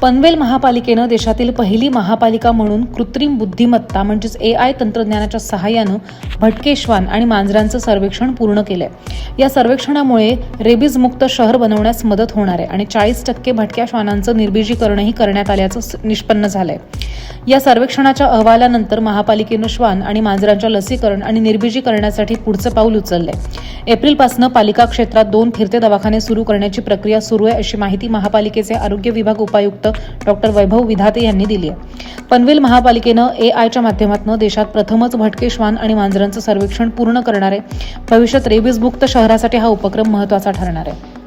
पनवेल महापालिकेनं देशातील पहिली महापालिका म्हणून कृत्रिम बुद्धिमत्ता म्हणजेच AI तंत्रज्ञानाच्या सहाय्यानं भटके श्वान आणि मांजरांचं सर्वेक्षण पूर्ण केलंय। या सर्वेक्षणामुळे रेबीज मुक्त शहर बनवण्यास मदत होणार आहे आणि 40% भटक्या श्वानांचं निर्बीजीकरणही करण्यात आल्याचं निष्पन्न झालंय। या सर्वेक्षणाच्या अहवालानंतर महापालिकेनं श्वान आणि मांजरांच्या लसीकरण आणि निर्बीजीकरणासाठी पुढचं पाऊल उचललंय। एप्रिलपासून पालिका क्षेत्रात 2 फिरते दवाखाने सुरू करण्याची प्रक्रिया सुरू आहे, अशी माहिती महापालिकेचे आरोग्य विभाग उपायुक्त डॉक्टर वैभव विधाते यांनी दिली आहे। पनवेल महापालिकेनं AIच्या माध्यमातून देशात प्रथमच भटके श्वान आणि मांजरांचं सर्वेक्षण पूर्ण करणार आहे। भविष्यात रेबीज मुक्त शहरासाठी हा उपक्रम महत्त्वाचा ठरणार आहे।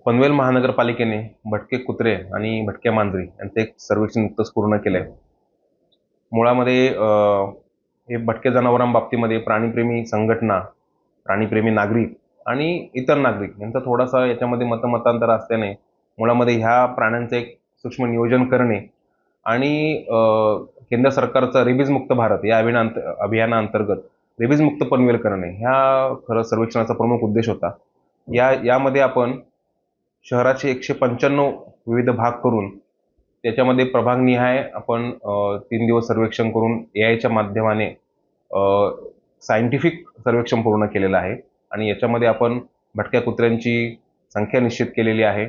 पनवेल महानगरपालिकेने भटके कुत्रे आणि भटक्या मांजरी यांचं एक सर्वेक्षण नुकतंच पूर्ण केलंय। मुळामध्ये हे भटके जनावरांबाबतीमध्ये प्राणीप्रेमी संघटना, प्राणीप्रेमी नागरिक आणि इतर नागरिक यांचा थोडासा याच्यामध्ये मतमतांतर असल्याने मुळामध्ये ह्या प्राण्यांचं एक सूक्ष्म नियोजन करणे आणि केंद्र सरकारचा रेबीज मुक्त भारत या अभियानाअंतर्गत रेबीज मुक्त पनवेल करणे ह्या खरं सर्वेक्षणाचा प्रमुख उद्देश होता। यामध्ये आपण शहराचे 195 विविध भाग करून त्याच्यामध्ये प्रभागनिहाय आपण 3 दिवस सर्वेक्षण करून AIच्या माध्यमाने सायंटिफिक सर्वेक्षण पूर्ण केलेलं आहे आणि याच्यामध्ये आपण भटक्या कुत्र्यांची संख्या निश्चित केलेली आहे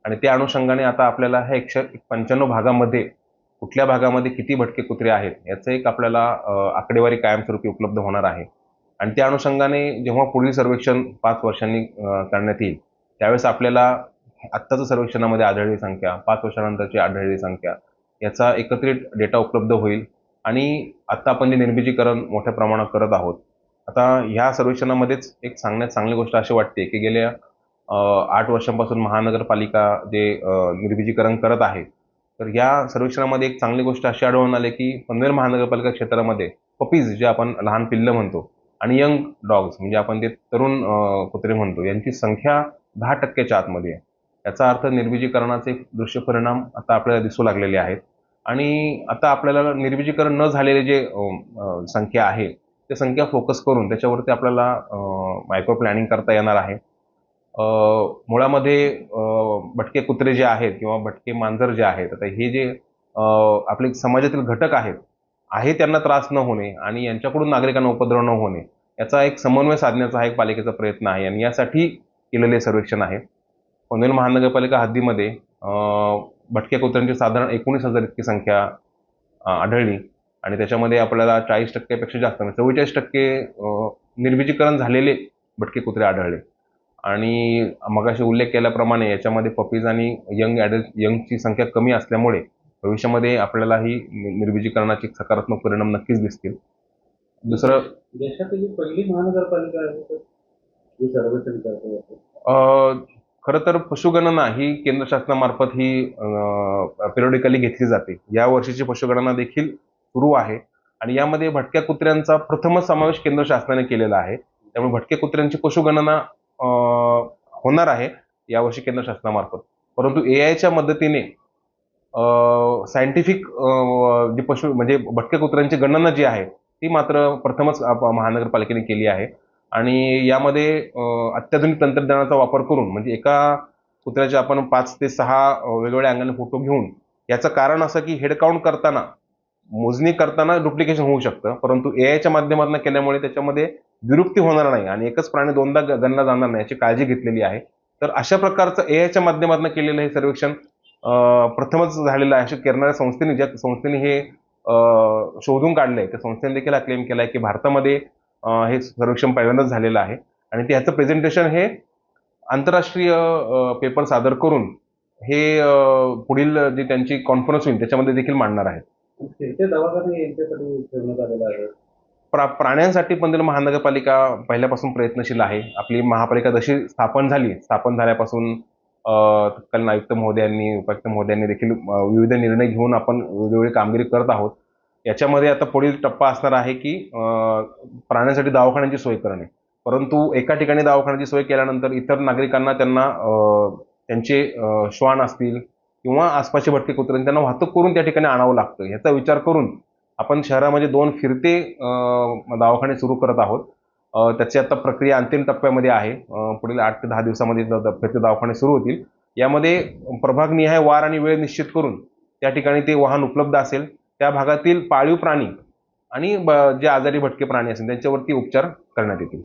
आणि त्या अनुषंगाने आता आपल्याला ह्या 195 भागामध्ये कुठल्या भागामध्ये किती भटके कुत्रे आहेत याचं एक आपल्याला आकडेवारी कायमस्वरूपी उपलब्ध होणार आहे आणि त्या अनुषंगाने जेव्हा पुढील सर्वेक्षण 5 वर्षांनी करण्यात येईल त्यावेळेस आपल्याला आत्ताचं सर्वेक्षणामध्ये आढळलेली संख्या, 5 वर्षानंतरची आढळलेली संख्या याचा एकत्रित डेटा उपलब्ध होईल आणि आता आपण जे निर्बीजीकरण मोठ्या प्रमाणात करत आहोत, आता ह्या सर्वेक्षणामध्येच एक सांगण्यात चांगली गोष्ट अशी वाटते की गेल्या 8 वर्षांपासून महानगरपालिका जे निर्बीजीकरण करत आहे, तर या सर्वेक्षणामध्ये एक चांगली गोष्ट अशी आढळून आली की पनवेल महानगरपालिका क्षेत्रामध्ये पपीज जे आपण लहान पिल्लं म्हणतो आणि यंग डॉग्स म्हणजे आपण ते तरुण कुत्रे म्हणतो यांची संख्या 10%च्या आतमध्ये आहे। याचा अर्थ निर्बीजीकरणाचे दृश्य परिणाम आता आपल्याला दिसू लागलेले आहेत आणि आता आपल्याला निर्बीजीकरण न झालेले जे संख्या आहे ते संख्या फोकस करून त्याच्यावरती आपल्याला मायक्रो प्लॅनिंग करता येणार आहे। मुळामध्ये भटके कुत्रे जे आहेत किंवा भटके मांजर जे आहेत, आता हे जे आपले समाजातील घटक आहेत त्यांना त्रास न होणे आणि यांच्याकडून नागरिकांना उपद्रव न होणे याचा एक समन्वय साधण्याचा हा एक पालिकेचा प्रयत्न आहे आणि यासाठी केलेले सर्वेक्षण आहे। पनवेल महानगरपालिका हद्दीमध्ये भटक्या कुत्र्यांची साधारण 19,000 इतकी संख्या आढळली आणि त्याच्यामध्ये आपल्याला 40%पेक्षा जास्त 44% निर्बीजीकरण झालेले भटके कुत्रे आढळले आणि मगाशी उल्लेख केल्याप्रमाणे याच्यामध्ये पपीज आणि यंगची संख्या कमी असल्यामुळे भविष्यामध्ये आपल्याला ही निर्बीजीकरणाचे सकारात्मक परिणाम नक्कीच दिसतील। दुसरं, देशातील पहिली महानगरपालिका आहे जी सर्वेक्षण करते। खरं तर पशुगणना ही केंद्र शासनामार्फत ही पिरियडिकली घेतली जाते। या वर्षीची पशुगणना देखील सुरू आहे आणि यामध्ये भटक्या कुत्र्यांचा प्रथमच समावेश केंद्र शासनाने केलेला आहे। त्यामुळे भटक्या कुत्र्यांची पशुगणना होणार आहे यावर्षी केंद्र शासनामार्फत, परंतु AIच्या मदतीने सायंटिफिक जी म्हणजे भटक्या कुत्र्यांची गणना जी आहे ती मात्र प्रथमच महानगरपालिकेने केली आहे आणि यामध्ये अत्याधुनिक तंत्रज्ञानाचा वापर करून म्हणजे एका कुत्र्याचे आपण 5 ते 6 वेगवेगळ्या अँगलने फोटो घेऊन, याचं कारण असं की हेड काउंट करताना मोजणी करताना डुप्लिकेशन होऊ शकतं, परंतु AIच्या माध्यमातून केल्यामुळे त्याच्यामध्ये विरुप्ती होणार नाही आणि एकच प्राणी दोनदा गणला जाणार नाही याची काळजी घेतलेली आहे। तर अशा प्रकारचं AIच्या माध्यमातून केलेलं हे सर्वेक्षण प्रथमच झालेलं आहे। अशा करणाऱ्या संस्थेने, ज्या संस्थेने हे शोधून काढलंय त्या संस्थेने देखील हा क्लेम केलाय की भारतामध्ये हे सर्वेक्षण पहिल्यांदाच झालेलं आहे आणि ह्याचं प्रेझेंटेशन हे आंतरराष्ट्रीय पेपर सादर करून हे पुढील जे त्यांची कॉन्फरन्स होईल त्याच्यामध्ये देखील मांडणार आहेत। दवाखाने यांच्यासाठी ठेवण्यात आलेला आहे। प्राण्यांसाठी पनवेल महानगरपालिका पहिल्यापासून प्रयत्नशील आहे। आपली महापालिका जशी स्थापन झाल्यापासून तत्कालीन आयुक्त महोदयांनी, उपायुक्त महोदयांनी देखील विविध निर्णय घेऊन आपण वेगवेगळी कामगिरी करत आहोत। याच्यामध्ये आता पुढील टप्पा असणार आहे की प्राण्यांसाठी दवाखान्यांची सोय करणे, परंतु एका ठिकाणी दवाखान्याची सोय केल्यानंतर इतर नागरिकांना त्यांचे श्वान असतील किंवा आसपासचे भटके कुत्रे त्यांना वाहतूक करून त्या ठिकाणी आणावं लागतं। याचा विचार करून आपण शहरामध्ये 2 फिरते दवाखाने सुरू करत आहोत त्याची आता प्रक्रिया अंतिम टप्प्यामध्ये आहे. पुढील 8 ते 10 दिवसामध्ये फिरते दवाखाने सुरू होतील. यामध्ये प्रभागनिहाय वार आणि वेळ निश्चित करून त्या ठिकाणी ते वाहन उपलब्ध असेल. त्या भागातील पाळीव प्राणी आणि जे आजारी भटके प्राणी असेल त्यांच्यावरती उपचार करण्यात येतील.